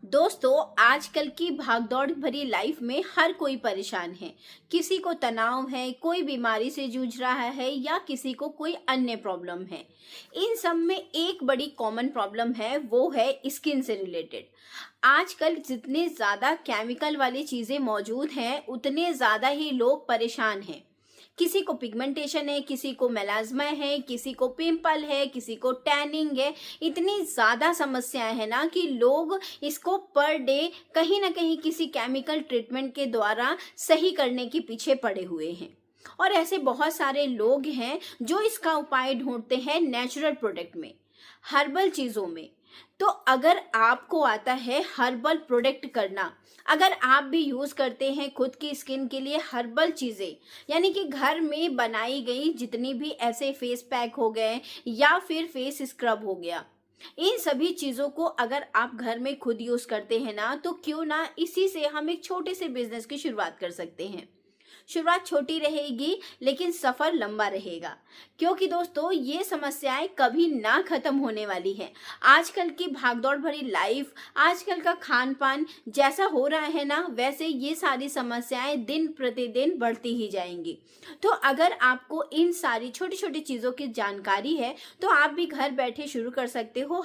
दोस्तों, आजकल की भागदौड़ भरी लाइफ में हर कोई परेशान है। किसी को तनाव है, कोई बीमारी से जूझ रहा है या किसी को कोई अन्य प्रॉब्लम है। इन सब में एक बड़ी कॉमन प्रॉब्लम है, वो है स्किन से रिलेटेड। आजकल जितने ज़्यादा केमिकल वाली चीज़ें मौजूद हैं, उतने ज़्यादा ही लोग परेशान हैं। किसी को पिगमेंटेशन है, किसी को मेलाज्मा है, किसी को पिंपल है, किसी को टैनिंग है। इतनी ज़्यादा समस्याएं हैं ना कि लोग इसको पर डे कहीं ना कहीं किसी केमिकल ट्रीटमेंट के द्वारा सही करने के पीछे पड़े हुए हैं। और ऐसे बहुत सारे लोग हैं जो इसका उपाय ढूंढते हैं नेचुरल प्रोडक्ट में, हर्बल चीज़ों में। तो अगर आपको आता है हर्बल प्रोडक्ट करना, अगर आप भी यूज़ करते हैं खुद की स्किन के लिए हर्बल चीज़ें, यानी कि घर में बनाई गई जितनी भी ऐसे फेस पैक हो गए या फिर फेस स्क्रब हो गया, इन सभी चीज़ों को अगर आप घर में खुद यूज़ करते हैं ना, तो क्यों ना इसी से हम एक छोटे से बिजनेस की शुरुआत कर सकते हैं। शुरुआत छोटी रहेगी लेकिन सफ़र लंबा रहेगा, क्योंकि दोस्तों ये समस्याएं कभी ना ख़त्म होने वाली हैं। आजकल की भागदौड़ भरी लाइफ, आजकल का खान पान जैसा हो रहा है ना, वैसे ये सारी समस्याएं दिन प्रतिदिन बढ़ती ही जाएंगी। तो अगर आपको इन सारी छोटी छोटी चीज़ों की जानकारी है, तो आप भी घर बैठे शुरू कर सकते हो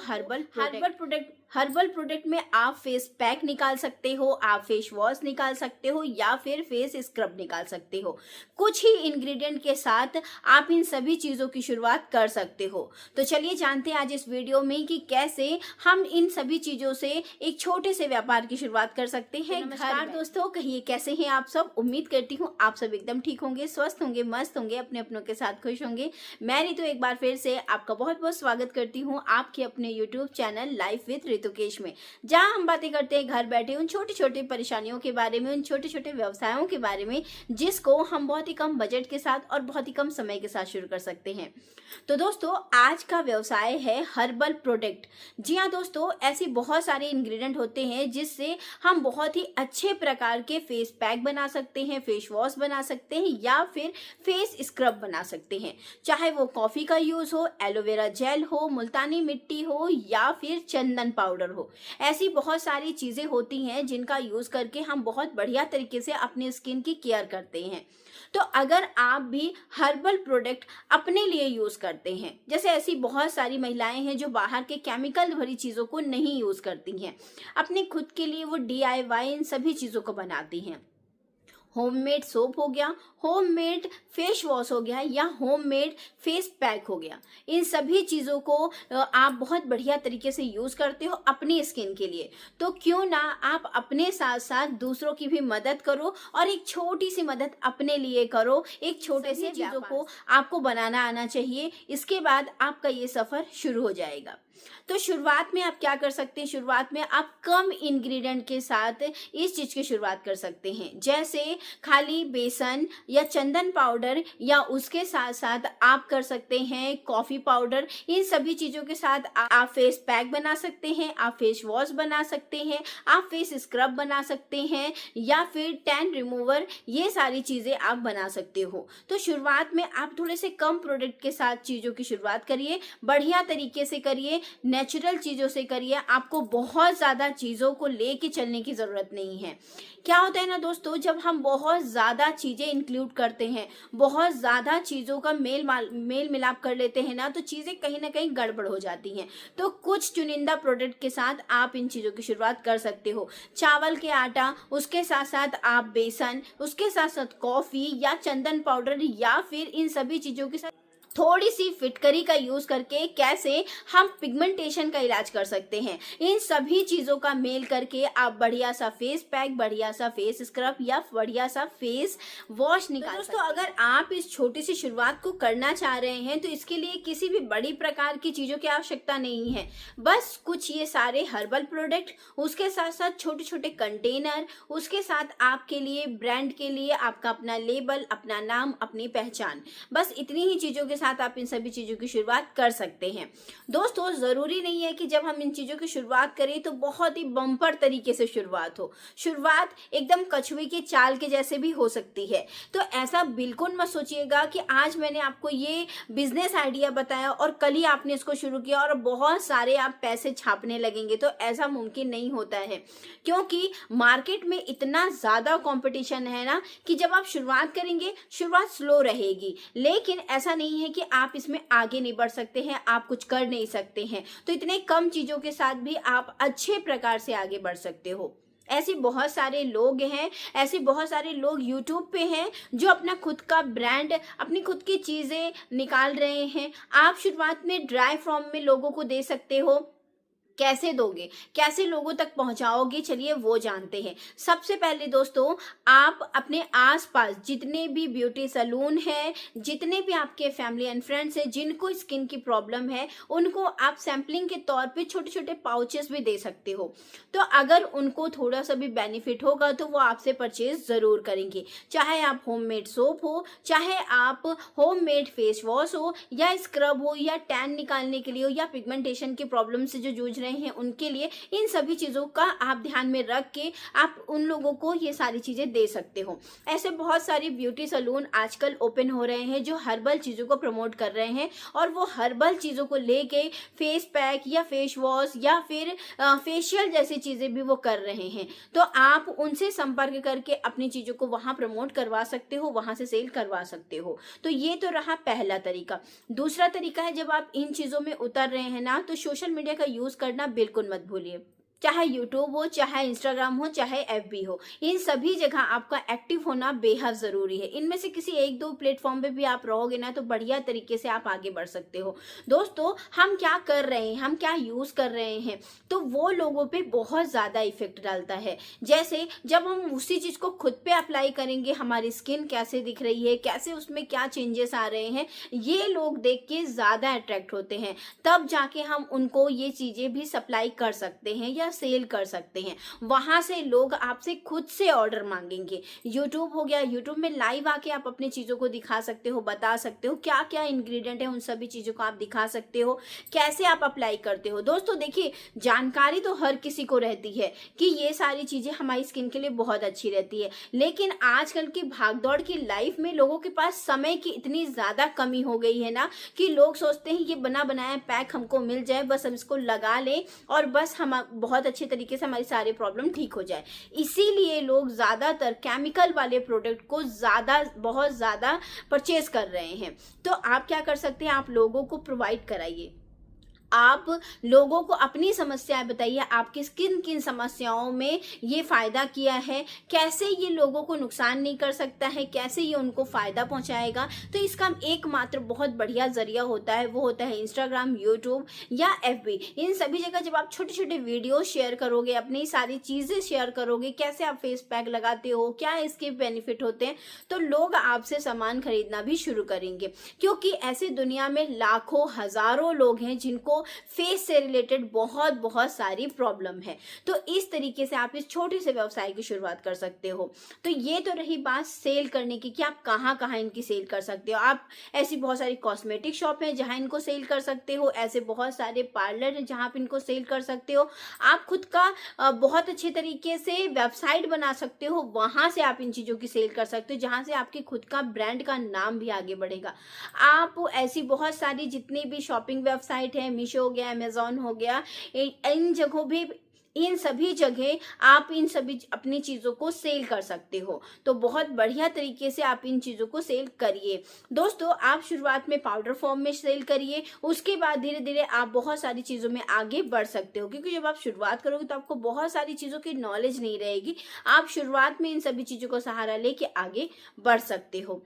हर्बल प्रोडक्ट में आप फेस पैक निकाल सकते हो, आप फेस वॉश निकाल सकते हो या फिर फेस स्क्रब निकाल सकते हो। कुछ ही इंग्रेडिएंट के साथ आप इन सभी चीज़ों की शुरुआत कर सकते हो। तो चलिए जानते हैं आज इस वीडियो में कि कैसे हम इन सभी चीज़ों से एक छोटे से व्यापार की शुरुआत कर सकते हैं। नमस्कार दोस्तों, कहिए कैसे हैं आप सब। उम्मीद करती हूँ आप सब एकदम ठीक होंगे, स्वस्थ होंगे, मस्त होंगे, अपने अपनों के साथ खुश होंगे। मैं रितु एक बार फिर से आपका बहुत बहुत स्वागत करती हूँ आपके अपने यूट्यूब चैनल लाइफ विद ऋतुकेश में, जहां हम बातें करते हैं घर बैठे उन छोटी छोटी परेशानियों के बारे में, उन छोटे छोटे व्यवसायों के बारे में जिसको हम बहुत ही कम बजट के साथ और बहुत ही कम समय के साथ शुरू कर सकते हैं। तो दोस्तों, आज का व्यवसाय है हर्बल प्रोडक्ट। जी हाँ दोस्तों, ऐसे बहुत सारे इंग्रेडिएंट होते हैं जिससे हम बहुत ही अच्छे प्रकार के फेस पैक बना सकते हैं, फेस वॉश बना सकते हैं या फिर फेस स्क्रब बना सकते हैं। चाहे वो कॉफ़ी का यूज़ हो, एलोवेरा जेल हो, मुल्तानी मिट्टी हो या फिर चंदन पाउडर हो। ऐसी बहुत सारी चीज़ें होती हैं जिनका यूज़ करके हम बहुत बढ़िया तरीके से अपनी स्किन की केयर करते हैं। तो अगर आप भी हर्बल प्रोडक्ट अपने लिए यूज़ करते हैं, जैसे ऐसी बहुत सारी महिलाएं हैं जो बाहर के केमिकल भरी चीज़ों को नहीं यूज़ करती हैं, अपने खुद के लिए वो DIY इन सभी चीज़ों को बनाती हैं। होममेड सोप हो गया, होममेड फेस वॉश हो गया या होममेड फेस पैक हो गया, इन सभी चीज़ों को आप बहुत बढ़िया तरीके से यूज़ करते हो अपनी स्किन के लिए। तो क्यों ना आप अपने साथ साथ दूसरों की भी मदद करो और एक छोटी सी मदद अपने लिए करो। एक छोटे से चीज़ों को आपको बनाना आना चाहिए, इसके बाद आपका ये सफ़र शुरू हो जाएगा। तो शुरुआत में आप क्या कर सकते हैं, शुरुआत में आप कम इंग्रेडिएंट के साथ इस चीज़ की शुरुआत कर सकते हैं। जैसे खाली बेसन या चंदन पाउडर या उसके साथ साथ आप कर सकते हैं कॉफ़ी पाउडर। इन सभी चीज़ों के साथ आप फेस पैक बना सकते हैं, आप फेस वॉश बना सकते हैं, आप फेस स्क्रब बना सकते हैं या फिर टैन रिमूवर। ये सारी चीज़ें आप बना सकते हो। तो शुरुआत में आप थोड़े से कम प्रोडक्ट के साथ चीज़ों की शुरुआत करिए, बढ़िया तरीके से करिए, नेचुरल चीज़ों से करिए। आपको बहुत ज़्यादा चीज़ों को लेके चलने की ज़रूरत नहीं है। क्या होता है ना दोस्तों, जब हम बहुत ज़्यादा चीज़ें इंक्लूड करते हैं, बहुत ज़्यादा चीज़ों का मेल मिलाप कर लेते हैं ना, तो चीज़ें कहीं ना कहीं गड़बड़ हो जाती हैं। तो कुछ चुनिंदा प्रोडक्ट के साथ आप इन चीज़ों की शुरुआत कर सकते हो। चावल के आटा, उसके साथ साथ आप बेसन, उसके साथ साथ कॉफ़ी या चंदन पाउडर या फिर इन सभी चीज़ों के साथ थोड़ी सी फिटकरी का यूज़ करके कैसे हम पिगमेंटेशन का इलाज कर सकते हैं। इन सभी चीज़ों का मेल करके आप बढ़िया सा फेस पैक, बढ़िया सा फेस स्क्रब या बढ़िया सा फेस वॉश निकाल सकते हैं। अगर आप इस छोटी सी शुरुआत को करना चाह रहे हैं तो इसके लिए किसी भी बड़ी प्रकार की चीज़ों की आवश्यकता नहीं है। बस कुछ ये सारे हर्बल प्रोडक्ट, उसके साथ साथ छोटे छोटे कंटेनर, उसके साथ आपके लिए ब्रांड के लिए आपका अपना लेबल, अपना नाम, अपनी पहचान, बस इतनी ही चीज़ों के साथ आप इन सभी चीज़ों की शुरुआत कर सकते हैं। दोस्तों, ज़रूरी नहीं है कि जब हम इन चीज़ों की शुरुआत करें तो बहुत ही बम्पर तरीके से शुरुआत हो। शुरुआत एकदम कछुए के चाल के जैसे भी हो सकती है। तो ऐसा बिल्कुल मत सोचिएगा कि आज मैंने आपको ये बिजनेस आइडिया बताया और कल ही आपने इसको शुरू किया और बहुत सारे आप पैसे छापने लगेंगे, तो ऐसा मुमकिन नहीं होता है। क्योंकि मार्केट में इतना ज़्यादा कंपटीशन है ना कि जब आप शुरुआत करेंगे, शुरुआत स्लो रहेगी, लेकिन ऐसा नहीं है कि आप इसमें आगे नहीं बढ़ सकते हैं, आप कुछ कर नहीं सकते हैं। तो इतने कम चीज़ों के साथ भी आप अच्छे प्रकार से आगे बढ़ सकते हो। ऐसे बहुत सारे लोग हैं, ऐसे बहुत सारे लोग यूट्यूब पे हैं जो अपना खुद का ब्रांड, अपनी खुद की चीज़ें निकाल रहे हैं। आप शुरुआत में ड्राई फॉर्म में लोगों को दे सकते हो। कैसे दोगे, कैसे लोगों तक पहुंचाओगे, चलिए वो जानते हैं। सबसे पहले दोस्तों, आप अपने आसपास जितने भी ब्यूटी सैलून हैं, जितने भी आपके फैमिली एंड फ्रेंड्स हैं जिनको स्किन की प्रॉब्लम है, उनको आप सैम्पलिंग के तौर पे छोटे छोटे पाउचेस भी दे सकते हो। तो अगर उनको थोड़ा सा भी बेनिफिट होगा तो वो आपसे परचेज ज़रूर करेंगे। चाहे आप होममेड सोप हो, चाहे आप होममेड फेस वॉश हो, या स्क्रब हो, या टैन निकालने के लिए हो, या पिगमेंटेशन की प्रॉब्लम से जो जूझ हैं उनके लिए, इन सभी चीजों का आप ध्यान में रख के आप उन लोगों को ये सारी चीजें दे सकते हो। ऐसे बहुत सारी ब्यूटी सैलून आजकल ओपन हो रहे हैं जो हर्बल चीजों को प्रमोट कर रहे हैं, और वो हर्बल चीजों को लेके फेस पैक या फेस वॉश या फिर फेशियल जैसी चीजें भी वो कर रहे हैं। तो आप उनसे संपर्क करके अपनी चीजों को वहां प्रमोट करवा सकते हो, वहां से सेल करवा सकते हो। तो ये तो रहा पहला तरीका। दूसरा तरीका है, जब आप इन चीजों में उतर रहे हैं ना, तो सोशल मीडिया का यूज करना बिल्कुल मत भूलिए। चाहे यूट्यूब हो, चाहे इंस्टाग्राम हो, चाहे एफबी हो, इन सभी जगह आपका एक्टिव होना बेहद जरूरी है। इनमें से किसी एक दो प्लेटफॉर्म पे भी आप रहोगे ना तो बढ़िया तरीके से आप आगे बढ़ सकते हो। दोस्तों, हम क्या कर रहे हैं, हम क्या यूज कर रहे हैं, तो वो लोगों पे बहुत ज्यादा इफेक्ट डालता है। जैसे जब हम उसी चीज को खुद पे अप्लाई करेंगे, हमारी स्किन कैसे दिख रही है, कैसे उसमें क्या चेंजेस आ रहे हैं, ये लोग देख के ज्यादा अट्रैक्ट होते हैं। तब जाके हम उनको ये चीजें भी सप्लाई कर सकते हैं या सेल कर सकते हैं। वहां से लोग आपसे खुद से ऑर्डर मांगेंगे। यूट्यूब हो गया, यूट्यूब में लाइव आके आप अपनी चीजों को दिखा सकते हो, बता सकते हो क्या क्या इंग्रेडिएंट है, उन सभी चीजों को आप दिखा सकते हो, कैसे आप अप्लाई करते हो। दोस्तों देखिए, जानकारी तो हर किसी को रहती है कि ये सारी चीजें हमारी स्किन के लिए बहुत अच्छी रहती है, लेकिन आजकल की भागदौड़ की लाइफ में लोगों के पास समय की इतनी ज्यादा कमी हो गई है ना कि लोग सोचते हैं ये बना बनाया पैक हमको मिल जाए, बस हम इसको लगा लें और बस हम बहुत अच्छे तरीके से हमारी सारी प्रॉब्लम ठीक हो जाए। इसीलिए लोग ज्यादातर केमिकल वाले प्रोडक्ट को बहुत ज्यादा परचेज कर रहे हैं। तो आप क्या कर सकते हैं, आप लोगों को प्रोवाइड कराइए, आप लोगों को अपनी समस्याएं बताइए, आपकी किन किन समस्याओं में ये फायदा किया है, कैसे ये लोगों को नुकसान नहीं कर सकता है, कैसे ये उनको फायदा पहुंचाएगा। तो इसका एकमात्र बहुत बढ़िया जरिया होता है, वो होता है इंस्टाग्राम, यूट्यूब या एफबी। इन सभी जगह जब आप छोटे छोटे वीडियो शेयर करोगे, अपनी सारी चीजें शेयर करोगे, कैसे आप फेस पैक लगाते हो, क्या इसके बेनिफिट होते हैं, तो लोग आपसे सामान खरीदना भी शुरू करेंगे। क्योंकि ऐसे दुनिया में लाखों हजारों लोग हैं जिनको फेस से रिलेटेड बहुत बहुत सारी प्रॉब्लम है। तो इस तरीके से आप इस छोटे से व्यवसाय की शुरुआत कर सकते हो। तो ये तो रही बात सेल करने की कि आप कहाँ कहाँ इनकी सेल कर सकते हो। आप ऐसी बहुत सारी कॉस्मेटिक शॉप है जहां इनको सेल कर सकते हो, ऐसे बहुत सारे पार्लर है जहां आप इनको सेल कर सकते हो। आप खुद का बहुत अच्छे तरीके से वेबसाइट बना सकते हो, वहां से आप इन चीजों की सेल कर सकते हो, जहां से आपके खुद का ब्रांड का नाम भी आगे बढ़ेगा। आप ऐसी बहुत सारी जितनी भी शॉपिंग वेबसाइट है, मीशो हो गया, अमेजॉन हो गया, इन जगहों भी, इन सभी जगह आप इन सभी अपनी चीजों को सेल कर सकते हो। तो बहुत बढ़िया तरीके से आप इन चीजों को सेल करिए। दोस्तों, आप शुरुआत में पाउडर फॉर्म में सेल करिए, उसके बाद धीरे धीरे आप बहुत सारी चीजों में आगे बढ़ सकते हो। क्योंकि जब आप शुरुआत करोगे तो आपको बहुत सारी चीजों की नॉलेज नहीं रहेगी। आप शुरुआत में इन सभी चीजों को सहारा लेके आगे बढ़ सकते हो।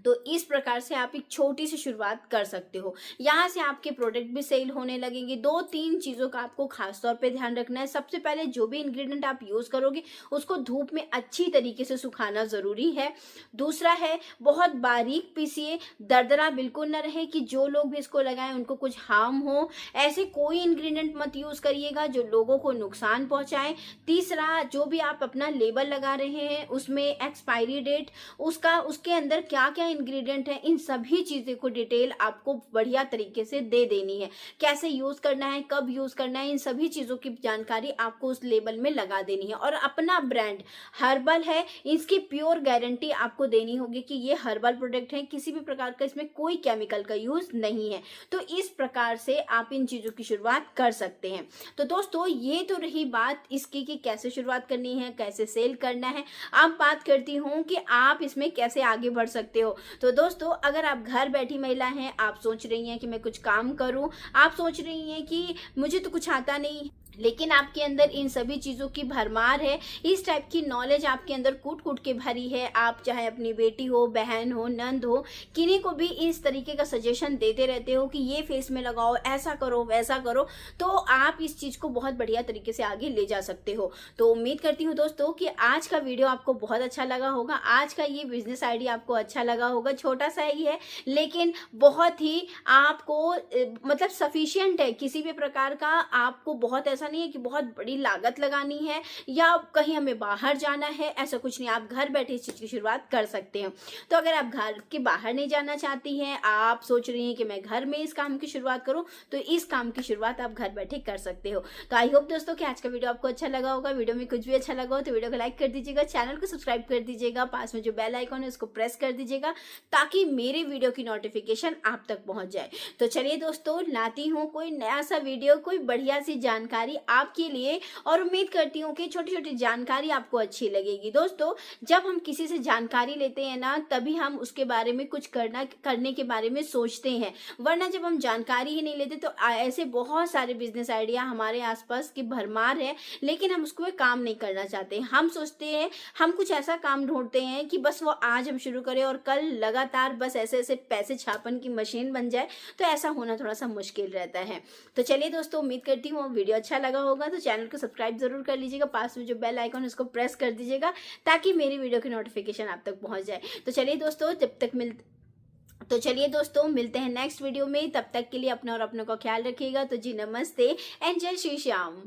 तो इस प्रकार से आप एक छोटी सी शुरुआत कर सकते हो। यहाँ से आपके प्रोडक्ट भी सेल होने लगेंगे। 2-3 चीज़ों का आपको खास तौर पे ध्यान रखना है। सबसे पहले जो भी इंग्रेडिएंट आप यूज़ करोगे उसको धूप में अच्छी तरीके से सुखाना ज़रूरी है। दूसरा है, बहुत बारीक पीसिए, दरदरा बिल्कुल न रहे कि जो लोग भी इसको लगाएं उनको कुछ हार्म हो। ऐसे कोई इंग्रेडिएंट मत यूज़ करिएगा जो लोगों को नुकसान पहुँचाए। तीसरा, जो भी आप अपना लेबल लगा रहे हैं उसमें एक्सपायरी डेट, उसके अंदर क्या क्या क्या इंग्रेडिएंट है, इन सभी चीज़ों को डिटेल आपको बढ़िया तरीके से दे देनी है। कैसे यूज़ करना है, कब यूज़ करना है, इन सभी चीज़ों की जानकारी आपको उस लेबल में लगा देनी है। और अपना ब्रांड हर्बल है, इसकी प्योर गारंटी आपको देनी होगी कि ये हर्बल प्रोडक्ट है, किसी भी प्रकार का इसमें कोई केमिकल का यूज़ नहीं है। तो इस प्रकार से आप इन चीज़ों की शुरुआत कर सकते हैं। तो दोस्तों ये तो रही बात इसकी कि कैसे शुरुआत करनी है, कैसे सेल करना है। अब बात करती हूँ कि आप इसमें कैसे आगे बढ़ सकते हो। तो दोस्तों अगर आप घर बैठी महिला हैं, आप सोच रही हैं कि मैं कुछ काम करूँ, आप सोच रही हैं कि मुझे तो कुछ आता नहीं, लेकिन आपके अंदर इन सभी चीज़ों की भरमार है, इस टाइप की नॉलेज आपके अंदर कूट कूट के भरी है। आप चाहे अपनी बेटी हो, बहन हो, नंद हो, किन्हीं को भी इस तरीके का सजेशन देते रहते हो कि ये फेस में लगाओ, ऐसा करो, वैसा करो, तो आप इस चीज़ को बहुत बढ़िया तरीके से आगे ले जा सकते हो। तो उम्मीद करती हूँ दोस्तों कि आज का वीडियो आपको बहुत अच्छा लगा होगा। आज का ये बिजनेस आइडिया आपको अच्छा लगा होगा। छोटा सा ही है लेकिन बहुत ही आपको मतलब सफिशिएंट है। किसी भी प्रकार का आपको बहुत ऐसा नहीं है कि बहुत बड़ी लागत लगानी है या कहीं हमें बाहर जाना है, ऐसा कुछ नहीं। आप घर बैठे इस चीज़ की शुरुआत कर सकते हैं। तो अगर आप घर के बाहर नहीं जाना चाहती हैं, आप सोच रही हैं कि मैं घर में इस काम की शुरुआत करूं, तो इस काम की शुरुआत आप घर बैठे कर सकते हो। तो आई होप दोस्तों कि आज का वीडियो आपको अच्छा लगा होगा। वीडियो में कुछ भी अच्छा लगा हो तो वीडियो को लाइक कर दीजिएगा, चैनल को सब्सक्राइब कर दीजिएगा, पास में जो बेल आइकॉन है उसको प्रेस कर दीजिएगा ताकि मेरे वीडियो की नोटिफिकेशन आप तक पहुंच जाए। तो चलिए दोस्तों, लाती हूँ कोई नया सा वीडियो, कोई बढ़िया सी जानकारी आपके लिए, और उम्मीद करती हूँ कि छोटी छोटी जानकारी आपको अच्छी लगेगी। दोस्तों जब हम किसी से जानकारी लेते हैं ना, तभी हम उसके बारे में कुछ करने के बारे में सोचते हैं, वरना जब हम जानकारी ही नहीं लेते तो ऐसे बहुत सारे बिजनेस आइडिया हमारे आसपास की भरमार है, लेकिन हम उसको काम नहीं करना चाहते। हम सोचते हैं, हम कुछ ऐसा काम ढूंढते हैं कि बस वो आज हम शुरू करें और कल लगातार बस ऐसे ऐसे पैसे छापन की मशीन बन जाए, तो ऐसा होना थोड़ा सा मुश्किल रहता है। तो चलिए दोस्तों, उम्मीद करती हूँ वीडियो अच्छा लगा होगा। तो चैनल को सब्सक्राइब जरूर कर लीजिएगा, पास में जो बेल आइकन है उसको प्रेस कर दीजिएगा ताकि मेरी वीडियो की नोटिफिकेशन आप तक पहुंच जाए। तो चलिए दोस्तों मिलते हैं नेक्स्ट वीडियो में। तब तक के लिए अपना और अपनों का ख्याल रखिएगा। तो जी नमस्ते एंड जय श्री श्याम।